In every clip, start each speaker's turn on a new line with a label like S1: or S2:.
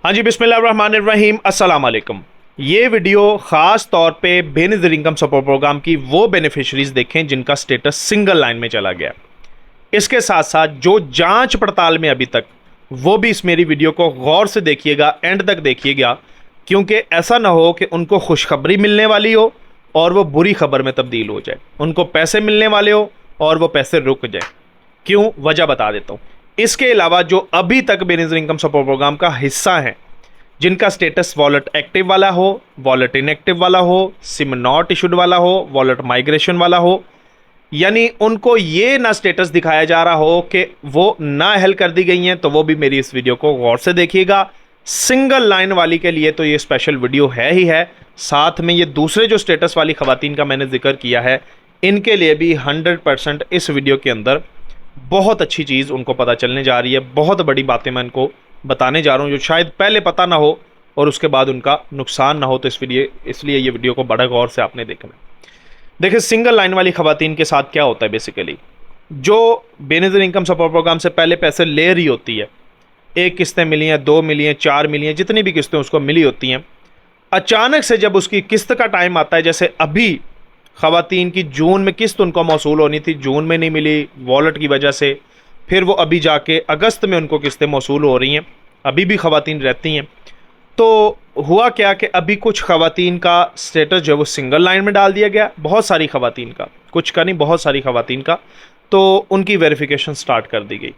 S1: हाँ जी, बिस्मिल्लाहिर्रहमानिर्रहीम, अस्सलाम वालेकुम। ये वीडियो ख़ास तौर पे बेनज़ीर इनकम सपोर्ट प्रोग्राम की वो बेनिफिशरीज देखें जिनका स्टेटस सिंगल लाइन में चला गया। इसके साथ साथ जो जांच पड़ताल में अभी तक, वो भी इस मेरी वीडियो को गौर से देखिएगा, एंड तक देखिएगा, क्योंकि ऐसा ना हो कि उनको खुशखबरी मिलने वाली हो और वो बुरी खबर में तब्दील हो जाए, उनको पैसे मिलने वाले हो और वो पैसे रुक जाए। क्यों, वजह बता देता हूँ। इसके अलावा जो अभी तक बेनज़ीर इनकम सपोर्ट प्रोग्राम का हिस्सा है, जिनका स्टेटस वॉलेट एक्टिव वाला हो, वॉलेट इनएक्टिव वाला हो, सिम नॉट इशूड वाला हो, वॉलेट माइग्रेशन वाला हो, यानी उनको ये ना स्टेटस दिखाया जा रहा हो कि वो ना हेल्प कर दी गई हैं, तो वो भी मेरी इस वीडियो को गौर से देखिएगा। सिंगल लाइन वाली के लिए तो ये स्पेशल वीडियो है ही है, साथ में ये दूसरे जो स्टेटस वाली खवातीन का मैंने जिक्र किया है, इनके लिए भी 100% इस वीडियो के अंदर बहुत अच्छी चीज़ उनको पता चलने जा रही है। बहुत बड़ी बातें मैं इनको बताने जा रहा हूँ जो शायद पहले पता ना हो और उसके बाद उनका नुकसान ना हो, तो इसलिए ये वीडियो को बड़ा गौर से आपने देखना है। देखिए, सिंगल लाइन वाली खवातीन के साथ क्या होता है बेसिकली, जो बेनज़ीर इनकम सपोर्ट प्रोग्राम से पहले पैसे ले रही होती है, एक किस्तें मिली हैं, 2 मिली हैं, 4 मिली हैं, जितनी भी किस्तें उसको मिली होती हैं, अचानक से जब उसकी किस्त का टाइम आता है, जैसे अभी खवातीन की जून में किस्त उनको मौसूल होनी थी, जून में नहीं मिली वॉलेट की वजह से, फिर वो अभी जाके अगस्त में उनको किस्तें मौसूल हो रही हैं, अभी भी खवातीन रहती हैं। तो हुआ क्या कि अभी कुछ खवातीन का स्टेटस जो है वो सिंगल लाइन में डाल दिया गया, बहुत सारी खवातीन का, कुछ का नहीं, बहुत सारी खवातीन का, तो उनकी वेरिफिकेशन स्टार्ट कर दी गई।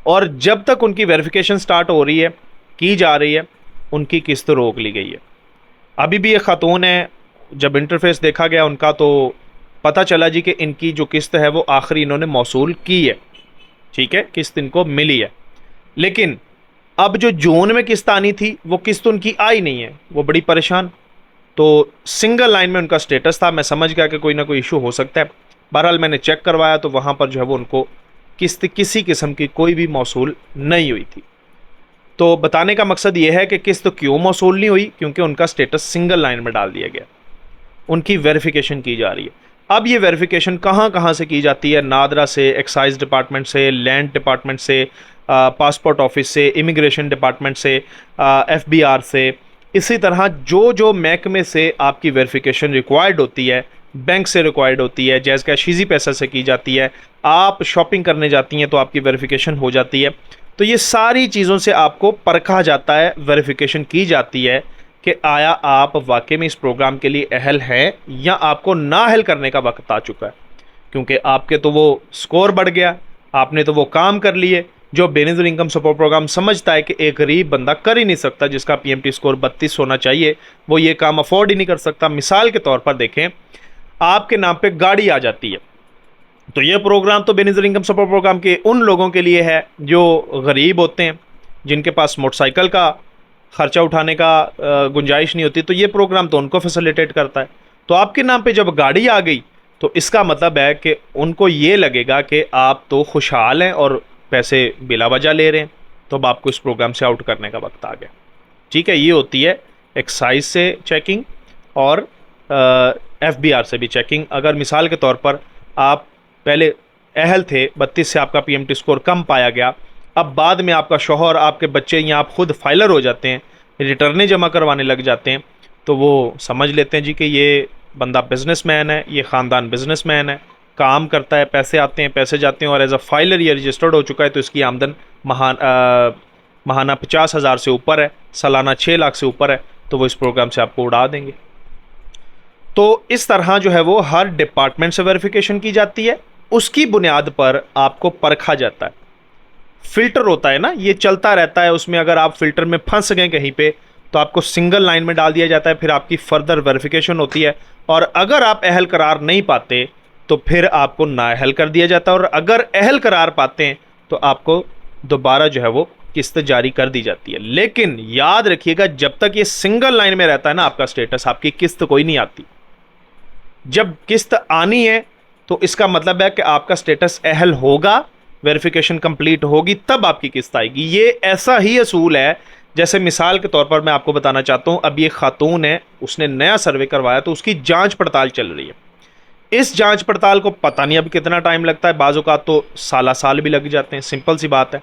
S1: और जब तक उनकी वेरिफिकेशन स्टार्ट हो रही है, की जा रही है, उनकी किस्त रोक ली गई है। अभी भी ये खातून है, जब इंटरफेस देखा गया उनका तो पता चला जी कि इनकी जो किस्त है वो आखिरी इन्होंने मौसूल की है, ठीक है, किस्त इनको मिली है, लेकिन अब जो जून में किस्त आनी थी वो किस्त उनकी आई नहीं है, वो बड़ी परेशान। तो सिंगल लाइन में उनका स्टेटस था, मैं समझ गया कि कोई ना कोई इशू हो सकता है। बहरहाल मैंने चेक करवाया तो वहाँ पर जो है वो उनको किस्त किसी किस्म की कोई भी मौसूल नहीं हुई थी। तो बताने का मकसद ये है कि किस्त क्यों मौसूल नहीं हुई, क्योंकि उनका स्टेटस सिंगल लाइन में डाल दिया गया, उनकी वेरिफिकेशन की जा रही है। अब ये वेरिफिकेशन कहाँ कहाँ से की जाती है, नादरा से, एक्साइज डिपार्टमेंट से, लैंड डिपार्टमेंट से, पासपोर्ट ऑफिस से, इमिग्रेशन डिपार्टमेंट से, FBR से, इसी तरह जो जो महकमे से आपकी वेरिफिकेशन रिक्वायर्ड होती है, बैंक से रिक्वायर्ड होती है, जैज़ कैश ईज़ी पैसा से की जाती है, आप शॉपिंग करने जाती हैं तो आपकी वेरिफिकेशन हो जाती है। तो ये सारी चीज़ों से आपको परखा जाता है, वेरिफिकेशन की जाती है कि आया आप वाकई में इस प्रोग्राम के लिए अहल हैं या आपको ना अहल करने का वक्त आ चुका है, क्योंकि आपके तो वो स्कोर बढ़ गया, आपने तो वो काम कर लिए जो बेनज़ीर इनकम सपोर्ट प्रोग्राम समझता है कि एक गरीब बंदा कर ही नहीं सकता, जिसका PMT स्कोर 32 होना चाहिए, वो ये काम अफोर्ड ही नहीं कर सकता। मिसाल के तौर पर देखें, आपके नाम पे गाड़ी आ जाती है, तो ये प्रोग्राम तो बेनज़ीर इनकम सपोर्ट प्रोग्राम के उन लोगों के लिए है जो गरीब होते हैं, जिनके पास मोटरसाइकिल का खर्चा उठाने का गुंजाइश नहीं होती, तो ये प्रोग्राम तो उनको फैसिलिटेट करता है। तो आपके नाम पे जब गाड़ी आ गई तो इसका मतलब है कि उनको ये लगेगा कि आप तो खुशहाल हैं और पैसे बिला वजह ले रहे हैं, तो अब आपको इस प्रोग्राम से आउट करने का वक्त आ गया। ठीक है, ये होती है एक्साइज से चेकिंग और FBR से भी चेकिंग। अगर मिसाल के तौर पर आप पहले अहल थे, 32 से आपका PMT स्कोर कम पाया गया, अब बाद में आपका शौहर, आपके बच्चे या आप खुद फाइलर हो जाते हैं, रिटर्नें जमा करवाने लग जाते हैं, तो वो समझ लेते हैं जी कि ये बंदा बिजनेसमैन है, ये ख़ानदान बिजनेसमैन है, काम करता है, पैसे आते हैं, पैसे जाते हैं, और एज अ फाइलर ये रजिस्टर्ड हो चुका है, तो इसकी आमदन महाना 50,000 से ऊपर है, सालाना 6 लाख से ऊपर है, तो वो इस प्रोग्राम से आपको उड़ा देंगे। तो इस तरह जो है वो हर डिपार्टमेंट से वेरिफिकेशन की जाती है, उसकी बुनियाद पर आपको परखा जाता है। फिल्टर होता है ना, ये चलता रहता है, उसमें अगर आप फिल्टर में फंस गए कहीं पे तो आपको सिंगल लाइन में डाल दिया जाता है, फिर आपकी फर्दर वेरिफिकेशन होती है, और अगर आप अहल करार नहीं पाते तो फिर आपको नाअहल कर दिया जाता है, और अगर अहल करार पाते हैं तो आपको दोबारा जो है वो किस्त जारी कर दी जाती है। लेकिन याद रखिएगा, जब तक ये सिंगल लाइन में रहता है ना आपका स्टेटस, आपकी किस्त कोई नहीं आती। जब किस्त आनी है तो इसका मतलब है कि आपका स्टेटस अहल होगा, वेरिफिकेशन कंप्लीट होगी, तब आपकी किस्त आएगी। ये ऐसा ही असूल है, जैसे मिसाल के तौर पर मैं आपको बताना चाहता हूँ, अब ये खातून है, उसने नया सर्वे करवाया तो उसकी जांच पड़ताल चल रही है। इस जांच पड़ताल को पता नहीं अब कितना टाइम लगता है, बाज़ औक़ात तो साल भी लग जाते हैं, सिंपल सी बात है।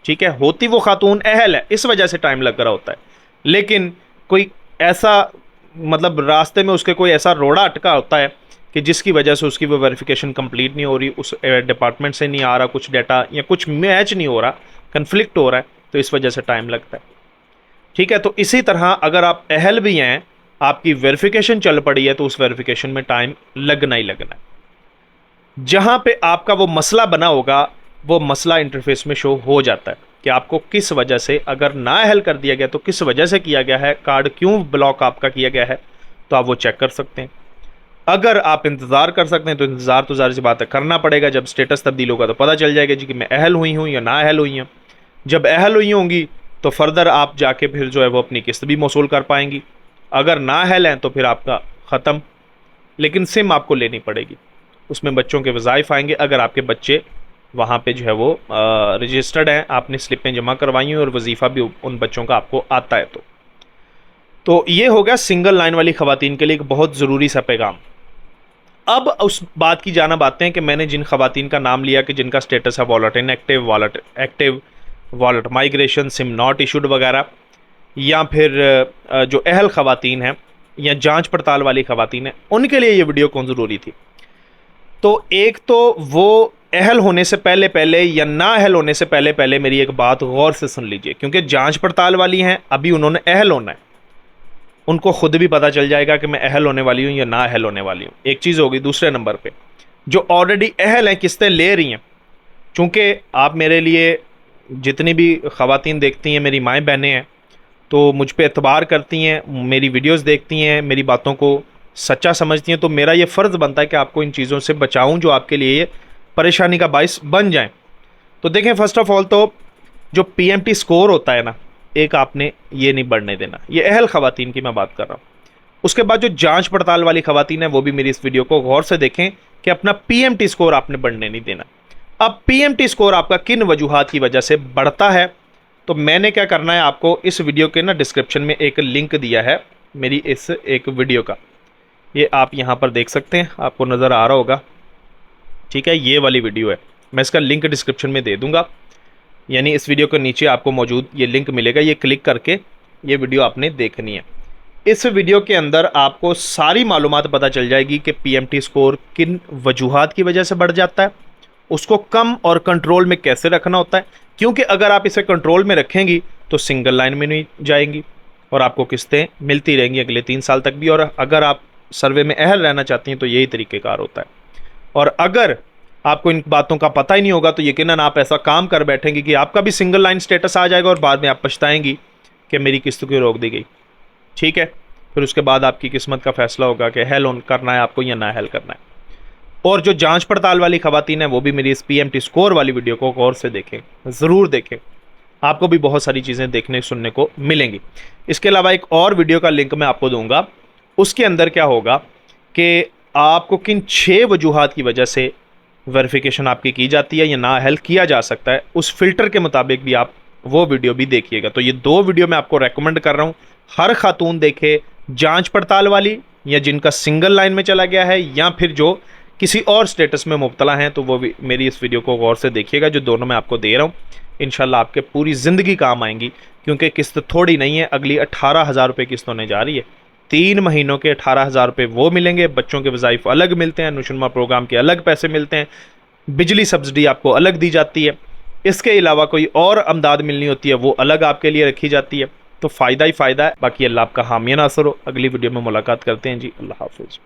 S1: ठीक है, होती वो खातून अहल है, इस वजह से टाइम लग रहा होता है। लेकिन कोई ऐसा मतलब रास्ते में उसके कोई ऐसा रोड़ा अटका होता है कि जिसकी वजह से उसकी वो वेरिफिकेशन कंप्लीट नहीं हो रही, उस डिपार्टमेंट से नहीं आ रहा कुछ डाटा, या कुछ मैच नहीं हो रहा, कन्फ्लिक्ट हो रहा है, तो इस वजह से टाइम लगता है। ठीक है, तो इसी तरह अगर आप अहल भी हैं, आपकी वेरिफिकेशन चल पड़ी है, तो उस वेरिफिकेशन में टाइम लगना ही लगना है। जहां पे आपका वो मसला बना होगा, वो मसला इंटरफेस में शो हो जाता है कि आपको किस वजह से, अगर ना अहल कर दिया गया तो किस वजह से किया गया है, कार्ड क्यों ब्लॉक आपका किया गया है, तो आप वो चेक कर सकते हैं। अगर आप इंतज़ार कर सकते हैं तो इंतज़ार तो ज़ाहिर सी बात है करना पड़ेगा। जब स्टेटस तब्दील होगा तो पता चल जाएगा जी कि मैं अहल हुई हूँ या ना अहल हुई हूँ। जब अहल हुई होंगी तो फर्दर आप जाके फिर जो है वो अपनी किस्त भी मौसूल कर पाएंगी। अगर ना अहल हैं तो फिर आपका ख़त्म। लेकिन सिम आपको लेनी पड़ेगी, उसमें बच्चों के वज़ाइफ आएंगे। अगर आपके बच्चे वहाँ पे जो है वो रजिस्टर्ड हैं, आपने स्लिपें जमा करवाई हैं और वजीफ़ा भी उन बच्चों का आपको आता है। तो ये हो गया सिंगल लाइन वाली ख़वातीन के लिए एक बहुत ज़रूरी सा पैगाम। अब उस बात की जानब आते हैं कि मैंने जिन ख़वातीन का नाम लिया कि जिनका स्टेटस है wallet inactive, wallet active, wallet migration, SIM not issued वगैरह, या फिर जो अहल ख़वातीन हैं या जांच पड़ताल वाली ख़वातीन हैं, उनके लिए ये वीडियो कौन ज़रूरी थी। तो एक तो वो अहल होने से पहले पहले या ना अहल होने से पहले पहले मेरी एक बात गौर से सुन लीजिए, क्योंकि जांच पड़ताल वाली हैं, अभी उन्होंने अहल होना है, उनको खुद भी पता चल जाएगा कि मैं अहल होने वाली हूँ या ना अहल होने वाली हूँ। एक चीज़ होगी। दूसरे नंबर पे जो ऑलरेडी अहल हैं, किस्तें ले रही हैं, चूँकि आप मेरे लिए जितनी भी ख़वातीन देखती हैं मेरी माएँ बहनें हैं, तो मुझ पर एतबार करती हैं, मेरी वीडियोज़ देखती हैं, मेरी बातों को सच्चा समझती हैं, तो मेरा ये फ़र्ज़ बनता है कि आपको इन चीज़ों से बचाऊँ जो आपके लिए परेशानी का बाइस बन जाएं। तो देखें, फ़र्स्ट ऑफ़ ऑल तो जो PMT स्कोर होता है ना, एक आपने ये नहीं बढ़ने देना। ये अहल ख़वातीन की मैं बात कर रहा हूँ। उसके बाद जो जांच पड़ताल वाली ख़वातीन है, वो भी मेरी इस वीडियो को गौर से देखें कि अपना PMT स्कोर आपने बढ़ने नहीं देना। अब PMT स्कोर आपका किन वजूहात की वजह से बढ़ता है, तो मैंने क्या करना है, आपको इस वीडियो के ना डिस्क्रिप्शन में एक लिंक दिया है मेरी इस एक वीडियो का, ये आप यहाँ पर देख सकते हैं, आपको नज़र आ रहा होगा। ठीक है, ये वाली वीडियो है, मैं इसका लिंक डिस्क्रिप्शन में दे दूंगा, यानी इस वीडियो के नीचे आपको मौजूद ये लिंक मिलेगा, ये क्लिक करके ये वीडियो आपने देखनी है। इस वीडियो के अंदर आपको सारी मालूमात पता चल जाएगी कि PMT स्कोर किन वजूहात की वजह से बढ़ जाता है, उसको कम और कंट्रोल में कैसे रखना होता है, क्योंकि अगर आप इसे कंट्रोल में रखेंगी तो सिंगल लाइन में नहीं जाएंगी और आपको किस्तें मिलती रहेंगी अगले 3 साल तक भी। और अगर आप सर्वे में अहल रहना चाहती हैं तो यही तरीक़ेकार होता है। और अगर आपको इन बातों का पता ही नहीं होगा तो यकीनन आप ऐसा काम कर बैठेंगे कि आपका भी सिंगल लाइन स्टेटस आ जाएगा और बाद में आप पछताएंगी कि मेरी किस्त क्यों रोक दी गई। ठीक है, फिर उसके बाद आपकी किस्मत का फैसला होगा कि अहल करना है आपको या ना अहल करना है। और जो जांच पड़ताल वाली ख़वातीन है, वो भी मेरी इस PMT स्कोर वाली वीडियो को गौर से देखें, ज़रूर देखें, आपको भी बहुत सारी चीज़ें देखने सुनने को मिलेंगी। इसके अलावा एक और वीडियो का लिंक मैं आपको दूंगा, उसके अंदर क्या होगा कि आपको किन 6 वजूहात की वजह से वेरिफिकेशन आपकी की जाती है या ना अहल किया जा सकता है, उस फिल्टर के मुताबिक भी आप वो वीडियो भी देखिएगा। तो ये 2 वीडियो मैं आपको रेकमेंड कर रहा हूँ, हर खातून देखे, जांच पड़ताल वाली या जिनका सिंगल लाइन में चला गया है, या फिर जो किसी और स्टेटस में मुब्तला हैं, तो वो भी मेरी इस वीडियो को गौर से देखिएगा। जो दोनों मैं आपको दे रहा हूँ इंशाल्लाह आपके पूरी ज़िंदगी काम आएंगी, क्योंकि किस्त थोड़ी नहीं है, अगली 18,000 रुपये किस्त होने जा रही है। 3 महीनों के 18,000 रुपये वो मिलेंगे, बच्चों के वज़ाइफ अलग मिलते हैं, नुशुनमा प्रोग्राम के अलग पैसे मिलते हैं, बिजली सब्सिडी आपको अलग दी जाती है, इसके अलावा कोई और अमदाद मिलनी होती है वो अलग आपके लिए रखी जाती है। तो फ़ायदा ही फ़ायदा है। बाकी अल्लाह आपका हामी नासर हो। अगली वीडियो में मुलाकात करते हैं जी। अल्लाह हाफिज़।